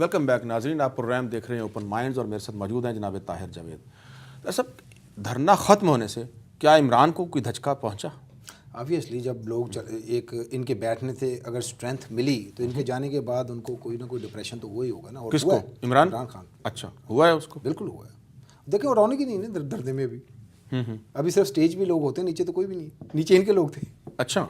Welcome back ناظرین، آپ programme دیکھ رہے ہیں اوپن مائنڈز اور میرے ساتھ موجود ہیں جناب طاہر جاوید۔ سب دھرنا ختم ہونے سے کیا عمران کو کوئی دھچکا پہنچا؟ آبویسلی جب لوگ ایک ان کے بیٹھنے سے اگر اسٹرینتھ ملی تو ان کے جانے کے بعد ان کو کوئی نہ کوئی ڈپریشن تو ہوا ہی ہوگا نا۔ اور کس کو؟ عمران خان۔ اچھا، ہوا ہے اس کو؟ بالکل ہوا ہے۔ دیکھیں وہ رونق ہی نہیں نا دردے میں ابھی صرف اسٹیج بھی لوگ ہوتے ہیں، نیچے تو کوئی بھی نہیں، نیچے ان کے لوگ تھے۔ اچھا،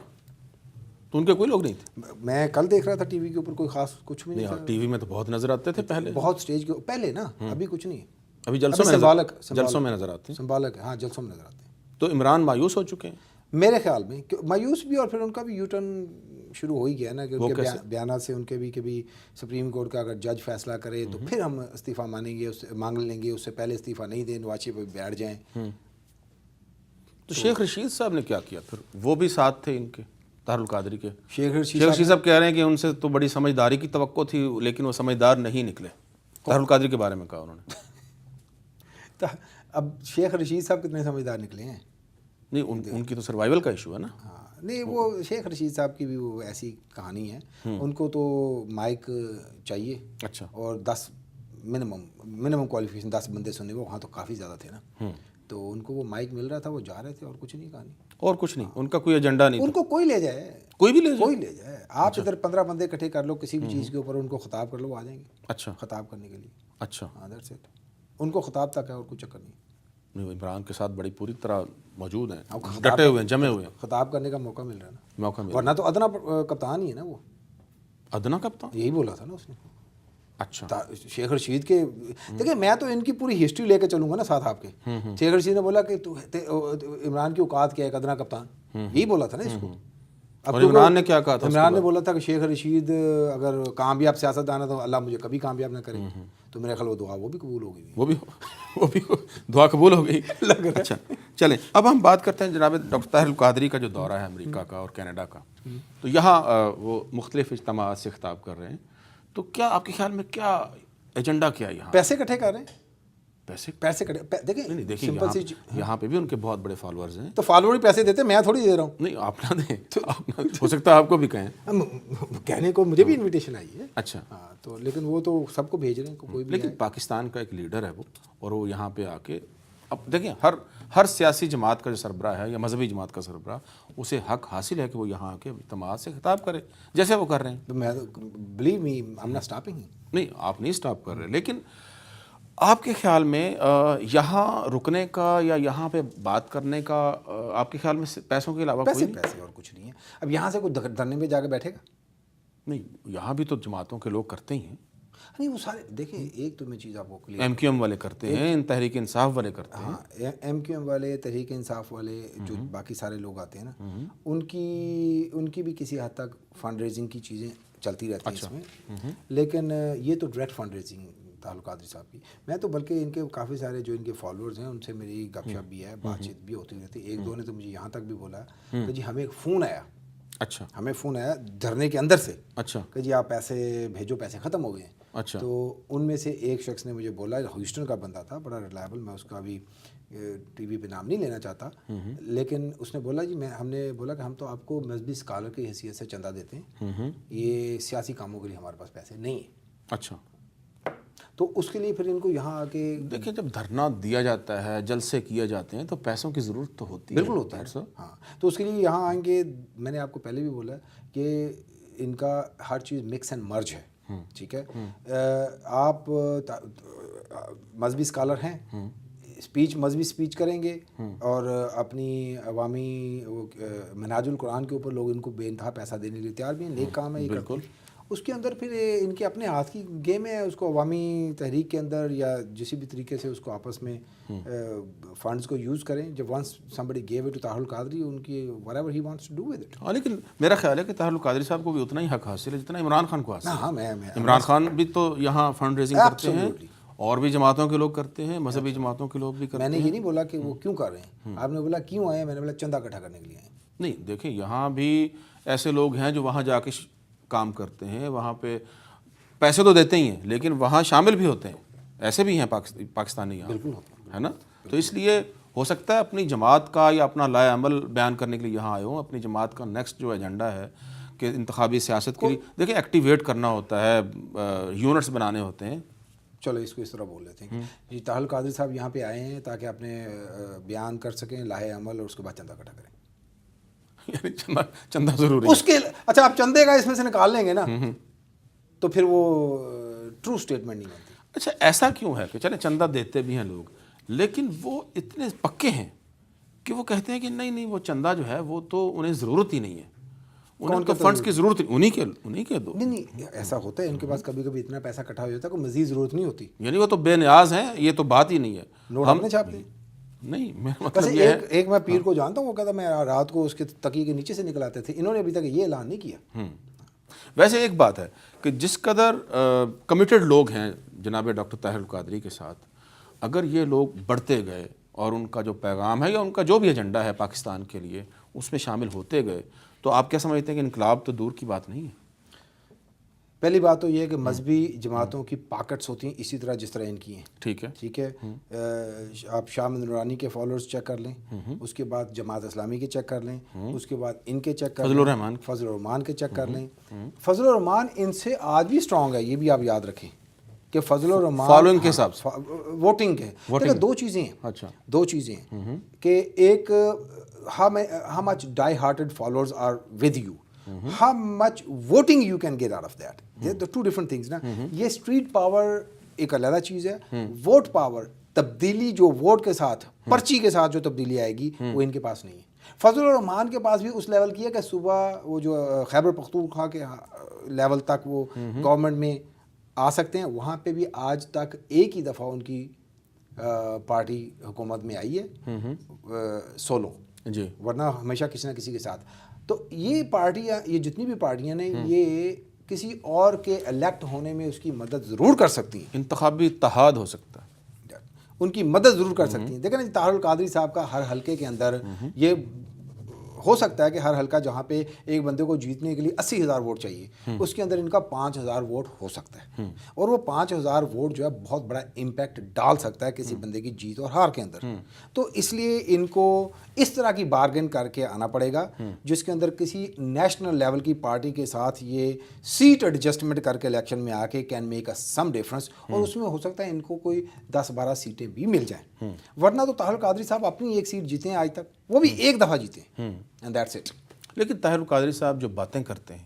تو ان کے کوئی لوگ نہیں تھے؟ میں کل دیکھ رہا تھا ٹی وی کے اوپر، کوئی خاص کچھ بھی نہیں تھا۔ ٹی وی میں تو بہت نظر آتے تھے پہلے، بہت اسٹیج کے پہلے نا، ابھی کچھ نہیں ہے، ابھی جلسوں میں نظر آتے ہیں۔ سنبھالک، ہاں جلسوں میں نظر آتے ہیں۔ تو عمران مایوس ہو چکے ہیں میرے خیال میں، مایوس بھی، اور پھر ان کا بھی یو ٹرن شروع ہو ہی گیا نا کہ ان کے بیانات سے ان کے بھی کبھی سپریم کورٹ کا اگر جج فیصلہ کرے تو پھر ہم استعفیٰ مانگ لیں گے، اس سے پہلے استعفیٰ نہیں دیں، نواز شریف پہ بیٹھ جائیں۔ تو شیخ رشید صاحب نے کیا کیا پھر؟ وہ بھی ساتھ تھے ان کے، طاہر القادری کے۔ شیخ رشید صاحب کہہ رہے ہیں کہ ان سے تو بڑی سمجھداری کی توقع تھی لیکن وہ سمجھدار نہیں نکلے۔ طاہر القادری کے بارے میں کہا انہوں نے۔ اب شیخ رشید صاحب کتنے سمجھدار نکلے ہیں؟ نہیں، ان کی تو سروائیول کا ایشو ہے نا۔ ہاں نہیں، وہ شیخ رشید صاحب کی بھی وہ ایسی کہانی ہے، ان کو تو مائک چاہیے۔ اچھا، اور 10 منیمم کوالیفیکیشن 10 بندے سننے، وہ وہاں تو کافی زیادہ تھے نا، تو ان کو وہ مائک مل رہا تھا، وہ جا رہے تھے، اور کچھ نہیں کہانی، اور کچھ نہیں، ان کا کوئی ایجنڈا نہیں۔ ان کو کوئی لے جائے، کوئی بھی لے جائے، آپ ادھر 15 بندے اکٹھے کر لو کسی بھی چیز کے اوپر، ان کو خطاب کر لو، وہ آ جائیں گے۔ اچھا، خطاب کرنے کے لیے۔ اچھا، دیٹس اٹ، ان کو خطاب تک ہے اور کوئی چکر نہیں۔ عمران کے ساتھ بڑی پوری طرح موجود ہیں، ڈٹے ہوئے ہیں، جمے ہوئے ہیں، خطاب کرنے کا موقع مل رہا ہے نا، موقع مل رہا ورنہ تو ادنا کپتان ہی ہے نا وہ۔ ادنا کپتان؟ یہی بولا تھا نا اس نے۔ اچھا، شیخ رشید کے دیکھیں، میں تو ان کی پوری ہسٹری لے کے چلوں گا نا ساتھ آپ کے۔ شیخ رشید نے بولا کہ عمران کی اوقات کیا ہے، ادنا کپتان، یہی بولا تھا نا اس کو۔ اور عمران نے کیا کہا تھا؟ عمران نے بولا تھا کہ شیخ رشید اگر کامیاب سیاستدان ہے تو اللہ مجھے کبھی کامیاب نہ کرے، تو میرے خیال وہ دعا وہ بھی قبول ہو گئی، وہ بھی دعا قبول ہو گئی۔ اچھا چلیں، اب ہم بات کرتے ہیں جناب ڈاکٹر طاہر القادری کا جو دورہ ہے امریکہ کا اور کینیڈا کا، تو یہاں وہ مختلف اجتماعات سے خطاب کر رہے ہیں، تو کیا آپ کے خیال میں کیا ایجنڈا کیا ہے یہاں؟ پیسے اکٹھے کر رہے ہیں، پیسے دیکھیں یہاں پہ بھی ان کے بہت بڑے فالوورز ہیں، تو فالوور ہی پیسے دیتے، میں تھوڑی دے رہا ہوں۔ نہیں، آپ نہ دیں، ہو سکتا ہے آپ کو بھی کہیں، کہنے کو مجھے بھی انویٹیشن آئی ہے۔ اچھا، ہاں تو لیکن وہ تو سب کو بھیج رہے ہیں، کوئی بھی۔ لیکن پاکستان کا ایک لیڈر ہے وہ، اور وہ یہاں پہ آ کے، اب دیکھیں ہر سیاسی جماعت کا جو سربراہ ہے یا مذہبی جماعت کا سربراہ، اسے حق حاصل ہے کہ وہ یہاں آ کے اجتماعات سے خطاب کرے جیسے وہ کر رہے ہیں۔ میں believe me, I am not stopping. نہیں، آپ نہیں اسٹاپ کر رہے، لیکن آپ کے خیال میں یہاں رکنے کا یا یہاں پہ بات کرنے کا آپ کے خیال میں پیسوں کے علاوہ کوئی نہیں؟ پیسے اور کچھ نہیں ہے۔ اب یہاں سے کوئی دھرنے پہ جا کے بیٹھے گا؟ نہیں، یہاں بھی تو جماعتوں کے لوگ کرتے ہی ہیں۔ نہیں وہ سارے دیکھیں، ایک تو میں چیز آپ کو کلیئر، ایم کیو ایم والے کرتے ہیں، تحریک انصاف والے کرتے ہیں۔ ہاں، ایم کیو ایم والے، تحریک انصاف والے، جو باقی سارے لوگ آتے ہیں نا، ان کی بھی کسی حد تک فنڈ ریزنگ کی چیزیں چلتی رہتی ہیں اس میں، لیکن یہ تو direct fund raising Tahir Qadri صاحب کی۔ میں تو بلکہ ان کے کافی سارے جو ان کے فالوورز ہیں ان سے میری گپ شپ بھی ہے، بات چیت بھی ہوتی رہتی ہے۔ ایک دو نے تو مجھے یہاں تک بھی بولا کہ جی ہمیں ایک فون آیا، اچھا، ہمیں فون آیا دھرنے کے اندر سے، اچھا، کہ جی آپ پیسے بھیجو، پیسے ختم ہو گئے ہیں۔ اچھا، تو ان میں سے ایک شخص نے مجھے بولا، ہیوسٹن کا بندہ تھا، بڑا ریلائبل، میں اس کا ابھی ٹی وی پہ نام نہیں لینا چاہتا، لیکن اس نے بولا جی ہم نے بولا کہ ہم تو آپ کو مذہبی اسکالر کی حیثیت سے چندہ دیتے ہیں، یہ سیاسی کاموں کے لیے ہمارے پاس پیسے نہیں ہیں۔ اچھا، تو اس کے لیے پھر ان کو یہاں آ کے دیکھیں جب دھرنا دیا جاتا ہے، جلسے کیے جاتے ہیں، تو پیسوں کی ضرورت تو ہوتی ہے۔ بالکل ہوتا ہے، ہاں، تو اس کے لیے یہاں آئیں گے۔ میں نے آپ کو پہلے بھی بولا کہ ان کا ہر چیز مکس اینڈ مرج ہے، ٹھیک ہے۔ آپ مذہبی اسکالر ہیں، مذہبی اسپیچ کریں گے، اور اپنی عوامی منہاج القرآن کے اوپر لوگ ان کو بے انتہا پیسہ دینے کے لیے تیار بھی ہیں، نیک کام ہے یہ۔ بالکل، اس کے اندر پھر ان کے اپنے ہاتھ کی گیم ہے، اس کو عوامی تحریک کے اندر یا کسی بھی طریقے سے اس کو آپس میں فنڈز کو یوز کریں۔ جب once somebody gave it to Tahir ul-Qadri, ان کی whatever he wants to do with it۔ ہاں، لیکن میرا خیال ہے کہ طاہر القادری صاحب کو بھی اتنا ہی حق حاصل ہے جتنا عمران خان کو حاصل ہے۔ ہاں، عمران خان بھی تو یہاں فنڈ ریزنگ کرتے ہیں، اور بھی جماعتوں کے لوگ کرتے ہیں، مذہبی جماعتوں کے لوگ بھی کرتے ہیں۔ میں نے یہ نہیں بولا کہ وہ کیوں کر رہے ہیں، آپ نے بولا کیوں آئے ہیں، میں نے بولا چندہ اکٹھا کرنے کے لیے آئے ہیں۔ نہیں، دیکھیں یہاں بھی ایسے لوگ ہیں جو وہاں جا کے کام کرتے ہیں، وہاں پہ پیسے تو دیتے ہی ہیں لیکن وہاں شامل بھی ہوتے ہیں، ایسے بھی ہیں پاکستانی یہاں، بالکل ہے نا۔ تو اس لیے ہو سکتا ہے اپنی جماعت کا یا اپنا لائے عمل بیان کرنے کے لیے یہاں آئے ہوں، اپنی جماعت کا نیکسٹ جو ایجنڈا ہے کہ انتخابی سیاست کے لیے دیکھیں ایکٹیویٹ کرنا ہوتا ہے، یونٹس بنانے ہوتے ہیں. چلو اس کو اس طرح بول لیتے ہیں جی طاہر القادری صاحب یہاں پہ آئے ہیں تاکہ اپنے بیان کر سکیں لاہے عمل اور اس کے بعد چندہ اکٹھا کریں. یعنی چندہ ضروری اس کے اچھا آپ چندے کا اس میں سے نکال لیں گے نا تو پھر وہ ٹرو اسٹیٹمنٹ نہیں بنتی. اچھا ایسا کیوں ہے کہ چلیں چندہ دیتے بھی ہیں لوگ لیکن وہ اتنے پکے ہیں کہ وہ کہتے ہیں کہ نہیں وہ چندہ جو ہے وہ تو انہیں ضرورت ہی نہیں ہے، انہیں تو فنڈز کی ضرورت انہی کے دو. نہیں ایسا ہوتا ہے ان کے پاس کبھی کبھی اتنا پیسہ اکٹھا ہو جاتا ہے کوئی مزید ضرورت نہیں ہوتی. یعنی وہ تو بے نیاز ہیں، یہ تو بات ہی نہیں ہے. نوٹ ہم نے چھاپ دی نہیں میرا ویسے مطلب یہ ہے ایک میں پیر کو جانتا ہوں وہ کہتا میں رات کو اس کے تکیے کے نیچے سے نکل آتے تھے. انہوں نے ابھی تک یہ اعلان نہیں کیا. ویسے ایک بات ہے کہ جس قدر کمیٹڈ لوگ ہیں جناب ڈاکٹر طاہر القادری کے ساتھ، اگر یہ لوگ بڑھتے گئے اور ان کا جو پیغام ہے یا ان کا جو بھی ایجنڈا ہے پاکستان کے لیے اس میں شامل ہوتے گئے، تو آپ کیا سمجھتے ہیں کہ انقلاب تو دور کی بات نہیں ہے؟ پہلی بات تو یہ ہے کہ مذہبی جماعتوں کی پاکٹس ہوتی ہیں اسی طرح جس طرح ان کی ہیں. ٹھیک ہے آپ شاہ محمد نورانی کے فالوورز چیک کر لیں، اس کے بعد جماعت اسلامی کے چیک کر لیں، اس کے بعد ان کے چیک کر لیں، فضل الرحمان کے چیک کر لیں. فضل الرحمان ان سے آج بھی اسٹرانگ ہے، یہ بھی آپ یاد رکھیں کہ فضل الرحمان فالوئنگ کے حساب سے ووٹنگ ہے. دیکھیں دو چیزیں ہیں. اچھا دو چیزیں ہیں کہ ایک how much die-hearted followers are with you, how much voting you can get out of that. They're the two different things نا. یہ اسٹریٹ پاور ایک علیحدہ چیز ہے، ووٹ پاور تبدیلی جو ووٹ کے ساتھ پرچی کے ساتھ جو تبدیلی آئے گی وہ ان کے پاس نہیں ہے. فضل الرحمان کے پاس بھی اس لیول کی ہے کہ صبح وہ جو خیبر پختونخوا کے لیول تک وہ گورنمنٹ میں آ سکتے ہیں، وہاں پہ بھی آج تک ایک ہی دفعہ ان کی پارٹی حکومت میں آئی ہے سولو جی، ورنہ ہمیشہ کسی نہ کسی کے ساتھ. تو یہ پارٹیاں، یہ جتنی بھی پارٹیاں ہیں، یہ کسی اور کے الیکٹ ہونے میں اس کی مدد ضرور کر سکتی ہیں. انتخابی اتحاد ہو سکتا ہے، ان کی مدد ضرور کر سکتی ہیں. دیکھیں نا طاہر القادری صاحب کا ہر حلقے کے اندر یہ ہو سکتا ہے کہ ہر حلقہ جہاں پہ ایک بندے کو جیتنے کے لیے 80,000 ووٹ چاہیے، اس کے اندر ان کا 5,000 ووٹ ہو سکتا ہے، اور وہ 5,000 ووٹ جو ہے بہت بڑا امپیکٹ ڈال سکتا ہے کسی بندے کی جیت اور ہار کے اندر. تو اس لیے ان کو اس طرح کی بارگن کر کے آنا پڑے گا جس کے اندر کسی نیشنل لیول کی پارٹی کے ساتھ یہ سیٹ ایڈجسٹمنٹ کر کے الیکشن میں آ کے can make a some difference, اور اس میں ہو سکتا ہے ان کو کوئی 10-12 سیٹیں بھی مل جائیں. ورنہ تو طاہر القادری صاحب اپنی ایک سیٹ جیتے ہیں آج تک، وہ بھی ایک دفعہ جیتے ہیں، اینڈ دیٹس اٹ. لیکن طاہر القادری صاحب جو باتیں کرتے ہیں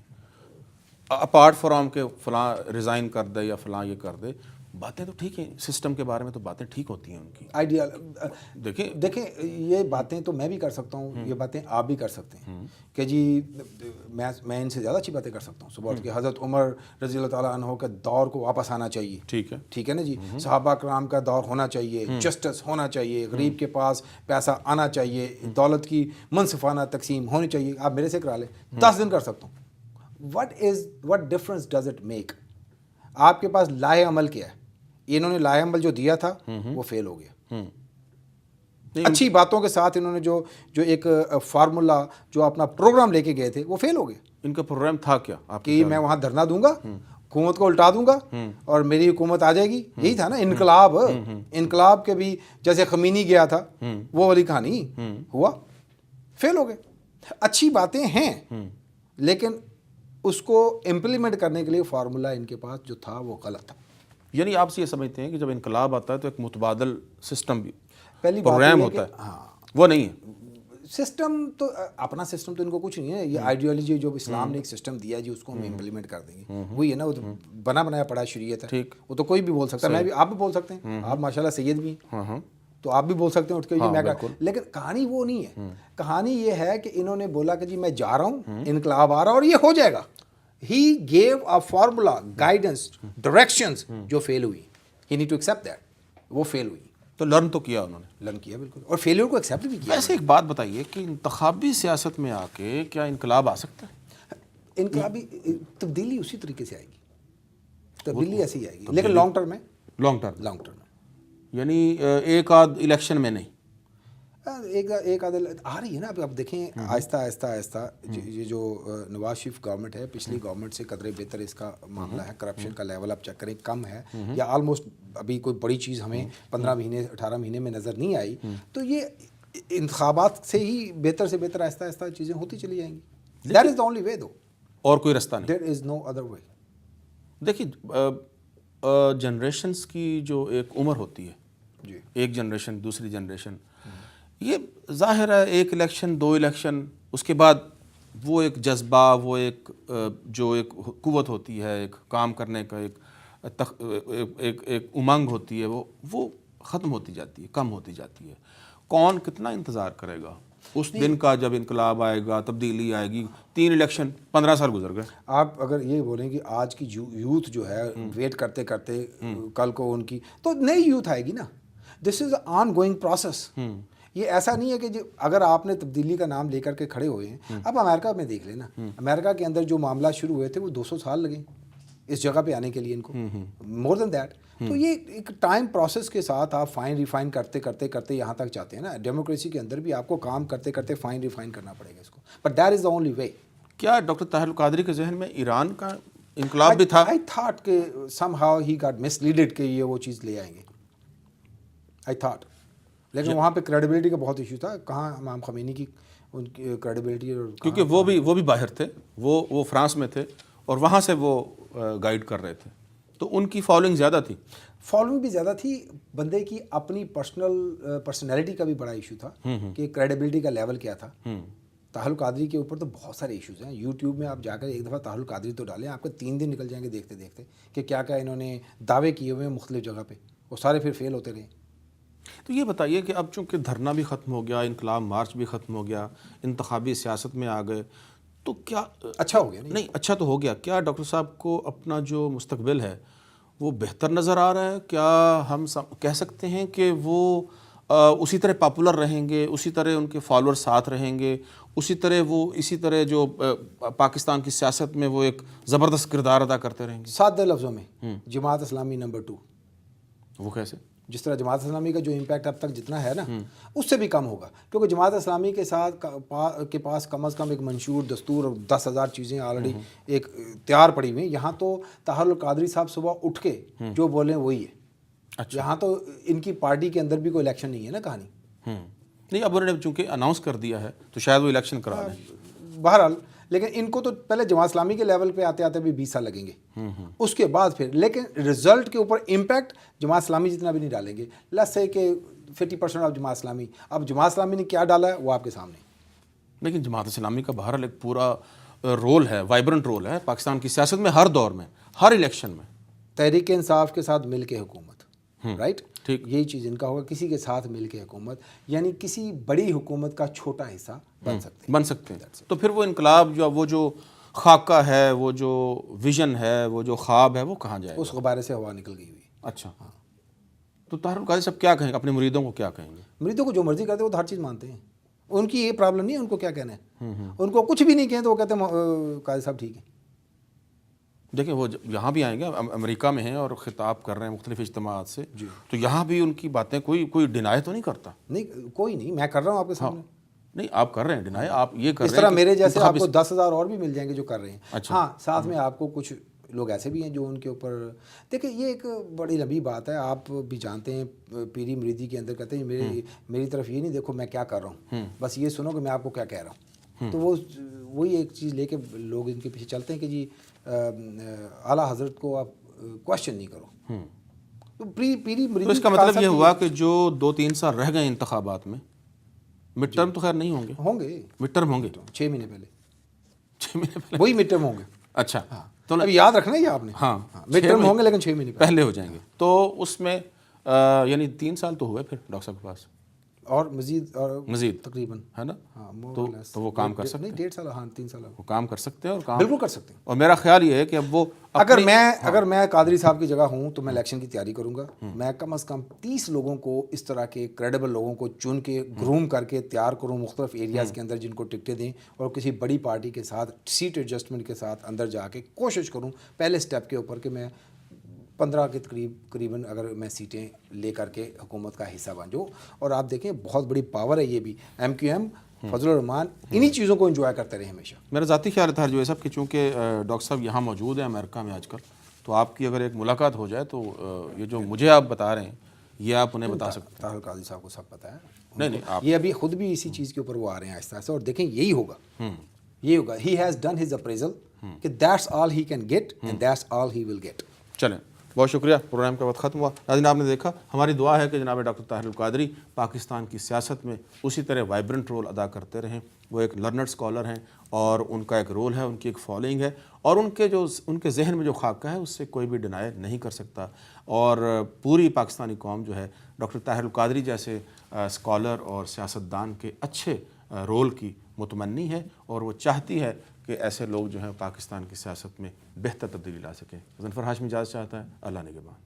اپارٹ فرام کہ فلاں ریزائن کر دے یا فلاں یہ کر دے، باتیں تو ٹھیک ہیں، سسٹم کے بارے میں تو باتیں ٹھیک ہوتی ہیں ان کی. آئیڈیا دیکھیں یہ باتیں تو میں بھی کر سکتا ہوں، یہ باتیں آپ بھی کر سکتے ہیں کہ جی میں ان سے زیادہ اچھی باتیں کر سکتا ہوں. صبح کہ حضرت عمر رضی اللہ تعالیٰ عنہ کے دور کو واپس آنا چاہیے. ٹھیک ہے نا جی. صحابہ کرام کا دور ہونا چاہیے، جسٹس ہونا چاہیے، غریب کے پاس پیسہ آنا چاہیے، دولت کی منصفانہ تقسیم ہونی چاہیے. آپ میرے سے کرا لیں، 10 دن کر سکتا ہوں. what difference does it make؟ آپ کے پاس لائے عمل کیا ہے؟ انہوں نے لائے عمل جو دیا تھا وہ فیل ہو گیا. اچھی باتوں کے ساتھ انہوں نے جو ایک فارمولا جو اپنا پروگرام لے کے گئے تھے وہ فیل ہو گیا. ان کا پروگرام تھا کیا؟ کہ میں وہاں دھرنا دوں گا، حکومت کو الٹا دوں گا اور میری حکومت آ جائے گی. یہی تھا نا انقلاب کے بھی جیسے خمینی گیا تھا وہ والی کہانی ہوا، فیل ہو گئے. اچھی باتیں ہیں لیکن اس کو امپلیمنٹ کرنے کے لیے فارمولا ان کے پاس جو تھا وہ غلط تھا. یعنی آپ سے یہ سمجھتے ہیں کہ جب انقلاب آتا ہے تو ایک متبادل سسٹم بھی پہلی پروگرام ہوتا ہے، وہ نہیں ہے سسٹم. تو اپنا سسٹم تو ان کو کچھ نہیں ہے. یہ آئیڈیالوجی جو اسلام نے ایک سسٹم دیا ہے جی اس کو ہم امپلیمنٹ کر دیں گے، وہی ہے نا. وہ تو بنا بنایا پڑا شریعت ہے، وہ تو کوئی بھی بول سکتا ہے. میں بھی، آپ بھی بول سکتے ہیں، آپ ماشاءاللہ سید بھی ہیں تو آپ بھی بول سکتے ہیں اٹھ کے جی میں. لیکن کہانی وہ نہیں ہے. کہانی یہ ہے کہ انہوں نے بولا کہ جی میں جا رہا ہوں، انقلاب آ رہا ہے اور یہ ہو جائے گا. He gave a formula, guidance, directions جو فیل ہوئی. He need to accept that. وہ فیل ہوئی. تو لرن تو کیا انہوں نے، لرن کیا بالکل، اور فیلیور کو ایکسیپٹ بھی کیا. ایسے ایک بات بتائیے کہ انتخابی سیاست میں آ کے کیا انقلاب آ سکتا ہے؟ انقلابی تبدیلی اسی طریقے سے آئے گی، تبدیلی ایسی آئے گی لیکن لانگ ٹرم میں. لانگ ٹرم یعنی ایک آدھ الیکشن میں نہیں، ایک عدل آ رہی ہے نا. اب دیکھیں آہستہ آہستہ یہ جو نواز شریف گورنمنٹ ہے پچھلی گورنمنٹ سے قدرے بہتر اس کا معاملہ ہے. کرپشن کا لیول آپ چیک کریں کم ہے، یا آلموسٹ ابھی کوئی بڑی چیز ہمیں 15 مہینے 18 مہینے میں نظر نہیں آئی. تو یہ انتخابات سے ہی بہتر سے بہتر آہستہ آہستہ چیزیں ہوتی چلی جائیں گی. That is the only way. دو اور کوئی رستہ نہیں. دیر از نو ادر وے. دیکھیے جنریشنز کی جو ایک عمر ہوتی ہے, جی ایک جنریشن دوسری جنریشن, یہ ظاہر ہے ایک الیکشن دو الیکشن اس کے بعد وہ ایک جذبہ, وہ ایک جو ایک قوت ہوتی ہے, ایک کام کرنے کا ایک امنگ ہوتی ہے, وہ ختم ہوتی جاتی ہے, کم ہوتی جاتی ہے. کون کتنا انتظار کرے گا اس دن کا جب انقلاب آئے گا, تبدیلی آئے گی. 3 الیکشن 15 سال گزر گئے. آپ اگر یہ بولیں کہ آج کی یوتھ جو ہے ویٹ کرتے کرتے کل کو ان کی تو نئی یوتھ آئے گی نا. دس از اے آن گوئنگ پروسیس. یہ ایسا نہیں ہے کہ اگر آپ نے تبدیلی کا نام لے کر کے کھڑے ہوئے ہیں. اب امریکہ میں دیکھ لینا, امریکہ کے اندر جو معاملات شروع ہوئے تھے وہ 200 سال لگے اس جگہ پہ آنے کے لیے ان کو, مور دین دیٹ. تو یہ ایک ٹائم پروسیس کے ساتھ آپ فائن ریفائن کرتے کرتے کرتے یہاں تک جاتے ہیں نا. ڈیموکریسی کے اندر بھی آپ کو کام کرتے کرتے فائن ریفائن کرنا پڑے گا اس کو, but that is the only way. کیا ڈاکٹر طاہر القادری کے ذہن میں ایران کا انقلاب بھی تھا؟ آئی تھاٹ کہ سم ہاؤ ہی گاٹ مس لیڈڈ کہ یہ وہ چیز لے آئیں گے, آئی تھاٹ. لیکن وہاں پہ کریڈیبلٹی کا بہت ایشو تھا. کہاں امام خمینی کی ان کی کریڈیبلٹی, کیونکہ وہ بھی باہر تھے, وہ فرانس میں تھے اور وہاں سے وہ گائیڈ کر رہے تھے, تو ان کی فالوئنگ زیادہ تھی. فالوئنگ بھی زیادہ تھی. بندے کی اپنی پرسنالٹی کا بھی بڑا ایشو تھا کہ کریڈیبلٹی کا لیول کیا تھا. طاہر القادری کے اوپر تو بہت سارے ایشوز ہیں. یوٹیوب میں آپ جا کر ایک دفعہ طاہر القادری تو ڈالیں, آپ کے 3 دن نکل جائیں گے دیکھتے دیکھتے کہ کیا کیا انہوں نے دعوے کیے ہوئے ہیں مختلف جگہ پہ, وہ سارے پھر فیل ہوتے رہے. تو یہ بتائیے کہ اب چونکہ دھرنا بھی ختم ہو گیا, انقلاب مارچ بھی ختم ہو گیا, انتخابی سیاست میں آ گئے, تو کیا اچھا ہو گیا؟ نہیں اچھا تو ہو گیا. کیا ڈاکٹر صاحب کو اپنا جو مستقبل ہے وہ بہتر نظر آ رہا ہے؟ کیا ہم کہہ سکتے ہیں کہ وہ اسی طرح پاپولر رہیں گے, اسی طرح ان کے فالوور ساتھ رہیں گے, اسی طرح جو پاکستان کی سیاست میں وہ ایک زبردست کردار ادا کرتے رہیں گے؟ سادہ لفظوں میں جماعت اسلامی نمبر 2. وہ کیسے؟ جس طرح جماعت اسلامی کا جو امپیکٹ اب تک جتنا ہے نا اس سے بھی کم ہوگا, کیونکہ جماعت اسلامی کے ساتھ کے پاس کم از کم ایک منشور دستور اور 10,000 چیزیں آلریڈی ایک تیار پڑی ہوئی ہیں. یہاں تو طاہر القادری صاحب صبح اٹھ کے جو بولیں وہی ہے. یہاں تو ان کی پارٹی کے اندر بھی کوئی الیکشن نہیں ہے نا کہانی. نہیں, اب انہوں نے چونکہ اناؤنس کر دیا ہے تو شاید وہ الیکشن کرا لیں. بہرحال لیکن ان کو تو پہلے جماعت اسلامی کے لیول پہ آتے آتے بھی 20 سال لگیں گے, اس کے بعد پھر لیکن رزلٹ کے اوپر امپیکٹ جماعت اسلامی جتنا بھی نہیں ڈالیں گے. لیٹس سے کہ 50% آف جماعت اسلامی. اب جماعت اسلامی نے کیا ڈالا ہے وہ آپ کے سامنے. لیکن جماعت اسلامی کا بہرحال ایک پورا رول ہے, وائبرنٹ رول ہے پاکستان کی سیاست میں, ہر دور میں, ہر الیکشن میں. تحریک انصاف کے ساتھ مل کے حکومت, رائٹ, ٹھیک, یہی چیز ان کا ہوگا. کسی کے ساتھ مل کے حکومت یعنی کسی بڑی حکومت کا چھوٹا حصہ بن سکتے ہیں. تو پھر وہ انقلاب وہ جو خاکہ ہے, وہ جو ویژن ہے, وہ جو خواب ہے, وہ کہاں جائے گا؟ اس غبارے سے ہوا نکل گئی ہوئی. اچھا, ہاں. تو طاہر القادری صاحب کیا کہیں گے اپنے مریدوں کو؟ کیا کہیں گے؟ مریدوں کو جو مرضی کرتے وہ ہر چیز مانتے ہیں. ان کی یہ پرابلم نہیں ہے, ان کو کیا کہنا ہے. ان کو کچھ بھی نہیں کہیں تو وہ کہتے ہیں قاضی صاحب ٹھیک ہے. دیکھیں وہ یہاں بھی آئیں گے, امریکہ میں ہیں اور خطاب کر رہے ہیں مختلف اجتماعات سے, تو یہاں بھی ان کی باتیں کوئی ڈینائی تو نہیں کرتا. نہیں, کوئی نہیں, میں کر رہا ہوں آپ کے سامنے. نہیں, آپ کر رہے ہیں ڈینائی, آپ یہ کر رہے ہیں. اس طرح میرے جیسے آپ کو 10,000 اور بھی مل جائیں گے جو کر رہے ہیں. ہاں, ساتھ میں آپ کو کچھ لوگ ایسے بھی ہیں جو ان کے اوپر دیکھیں, یہ ایک بڑی لمبی بات ہے, آپ بھی جانتے ہیں. پیری مریدی کے اندر کہتے ہیں میری طرف یہ نہیں دیکھو میں کیا کر رہا ہوں, بس یہ سنو کہ میں آپ کو کیا کہہ رہا ہوں. تو وہی ایک چیز لے کے لوگ ان کے پیچھے چلتے ہیں کہ جی اعلیٰ حضرت کو آپ کوشچن نہیں کرو. تو پیری مریدی, تو اس کا مطلب یہ ہوا کہ جو 2-3 سال رہ گئے انتخابات میں, مڈ ٹرم تو خیر نہیں ہوں گے, مڈ ٹرم ہوں گے 6 مہینے پہلے وہی مڈ ٹرم ہوں گے. اچھا, تو ابھی یاد رکھنا ہے یہ آپ نے. ہاں, مڈ ٹرم ہوں گے لیکن 6 مہینے پہلے ہو جائیں گے. تو اس میں یعنی 3 سال تو ہوئے پھر ڈاکٹر صاحب کے پاس, اور مزید تقریباً ہے نا. ہاں, تو وہ کام کر سکتے ہیں. 1.5 سال, ہاں 3 سال وہ کام کر سکتے ہیں, اور کام بالکل کر سکتے ہیں. اور میرا خیال یہ ہے کہ اب وہ اگر میں قادری صاحب کی جگہ ہوں تو میں الیکشن کی تیاری کروں گا. میں کم از کم 30 لوگوں کو, اس طرح کے کریڈیبل لوگوں کو چن کے گروم کر کے تیار کروں مختلف ایریاز کے اندر, جن کو ٹکٹیں دیں, اور کسی بڑی پارٹی کے ساتھ سیٹ ایڈجسٹمنٹ کے ساتھ اندر جا کے کوشش کروں پہلے سٹیپ کے اوپر کہ میں 15 کے قریباً اگر میں سیٹیں لے کر کے حکومت کا حصہ بن جاؤں. اور آپ دیکھیں بہت بڑی پاور ہے یہ بھی. MQM, فضل الرحمان, انہی چیزوں کو انجوائے کرتے رہے ہمیشہ. میرا ذاتی خیال تھا جو ہے سب کہ چونکہ ڈاکٹر صاحب یہاں موجود ہیں امریکہ میں آج کل, تو آپ کی اگر ایک ملاقات ہو جائے تو یہ جو مجھے آپ بتا رہے ہیں یہ آپ انہیں بتا سکتے ہیں. طاہر قادری صاحب کو سب پتہ ہے. نہیں, آپ یہ ابھی خود بھی اسی چیز کے اوپر وہ آ رہے ہیں آہستہ آہستہ, اور دیکھیں یہی ہوگا. He has done his appraisal, کہ that's all he can get and that's all he will get. چلیں بہت شکریہ. پروگرام کا وقت ختم ہوا. ناظرین آپ نے دیکھا, ہماری دعا ہے کہ جناب ڈاکٹر طاہر القادری پاکستان کی سیاست میں اسی طرح وائبرنٹ رول ادا کرتے رہیں. وہ ایک لرنڈ اسکالر ہیں اور ان کا ایک رول ہے, ان کی ایک فالوئنگ ہے, اور ان کے ذہن میں جو خاکہ ہے اس سے کوئی بھی ڈینائی نہیں کر سکتا. اور پوری پاکستانی قوم جو ہے ڈاکٹر طاہر القادری جیسے اسکالر اور سیاستدان کے اچھے رول کی متمنی ہے, اور وہ چاہتی ہے کہ ایسے لوگ جو ہیں پاکستان کی سیاست میں بہتر تبدیلی لا سکیں. ظفر ہاشمی اجازت چاہتا ہے. اللہ نگہبان.